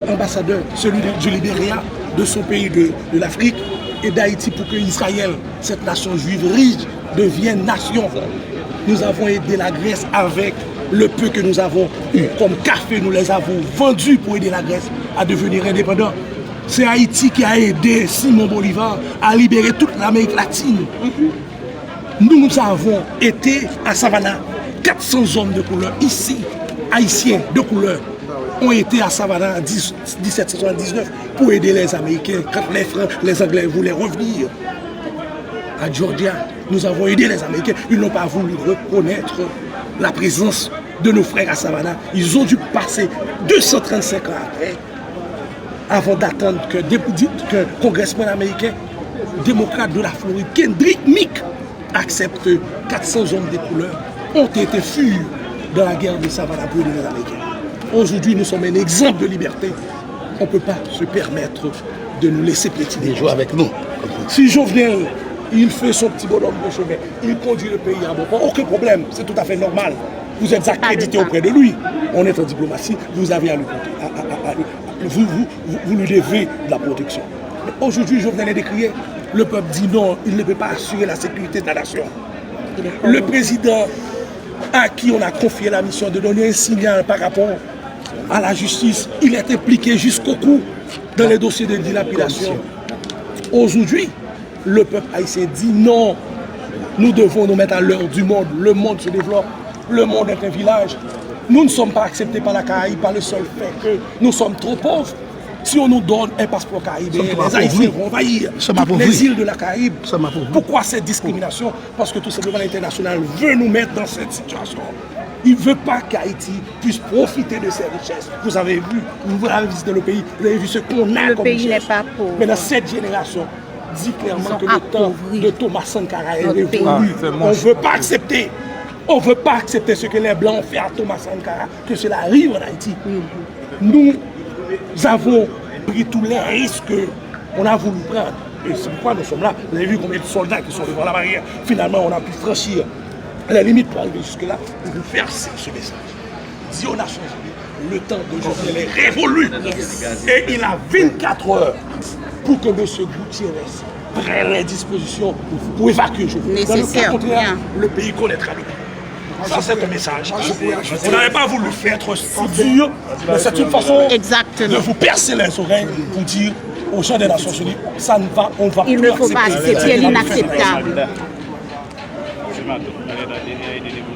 ambassadeur, celui du Libéria, de son pays de l'Afrique et d'Haïti pour que Israël, cette nation juive riche, devienne nation. Nous avons aidé la Grèce avec le peu que nous avons eu. Comme café, nous les avons vendus pour aider la Grèce à devenir indépendante. C'est Haïti qui a aidé Simon Bolivar à libérer toute l'Amérique latine. Nous avons été à Savannah, 400 hommes de couleur ici, haïtiens de couleur, ont été à Savannah en 1779 pour aider les Américains quand les Anglais voulaient revenir. À Georgia, nous avons aidé les Américains. Ils n'ont pas voulu reconnaître la présence de nos frères à Savannah. Ils ont dû passer 235 ans après, avant d'attendre qu'un congressman américain, démocrate de la Floride, Kendrick Meek, accepte 400 hommes de couleur ont été fuyus dans la guerre de Savannah pour aider les Américains. Aujourd'hui, nous sommes un exemple de liberté. On ne peut pas se permettre de nous laisser piétiner. Jouer avec nous. Si Jovenel, il fait son petit bonhomme de chemin, il conduit le pays à bon port, aucun problème, c'est tout à fait normal. Vous êtes accrédité auprès de lui. On est en diplomatie, vous avez à lui vous lui devez de la protection. Aujourd'hui, Jovenel est décrié. Le peuple dit non, il ne peut pas assurer la sécurité de la nation. Le président à qui on a confié la mission de donner un signal par rapport à la justice, il est impliqué jusqu'au cou dans les dossiers de dilapidation. Aujourd'hui, le peuple haïtien dit non, nous devons nous mettre à l'heure du monde. Le monde se développe, le monde est un village. Nous ne sommes pas acceptés par la Caraïbe par le seul fait que nous sommes trop pauvres. Si on nous donne un passeport caribéen, les Haïtiens vont envahir les îles de la Caraïbe. Pourquoi cette discrimination? Parce que tout simplement l'international veut nous mettre dans cette situation. Il ne veut pas qu'Haïti puisse profiter de ses richesses. Vous avez vu, vous avez visité le pays, vous avez vu ce qu'on a comme richesse. Le pays n'est pas pauvre. Mais dans cette génération, dit clairement que le temps de Thomas Sankara est révolu. On ne veut pas accepter. On ne veut pas accepter ce que les Blancs ont fait à Thomas Sankara, que cela arrive en Haïti. Nous avons pris tous les risques qu'on a voulu prendre. Et c'est pourquoi nous sommes là. Vous avez vu combien de soldats qui sont devant la barrière. Finalement, on a pu franchir la limite pour arriver jusque-là, pour vous faire ce message. Dis aux Nations Unies, le temps de Jovenel est révolu. Et il a 24 heures pour que M. Gutiérrez prenne les dispositions pour évacuer Jovenel. Dans le cas contraire, le pays connaîtra le pays. Ça, c'est un message. On n'avait pas voulu faire trop dur, mais c'est une façon de vous percer les oreilles pour dire aux gens des Nations Unies, ça ne va, on va il ne faut pas accepter l'inacceptable.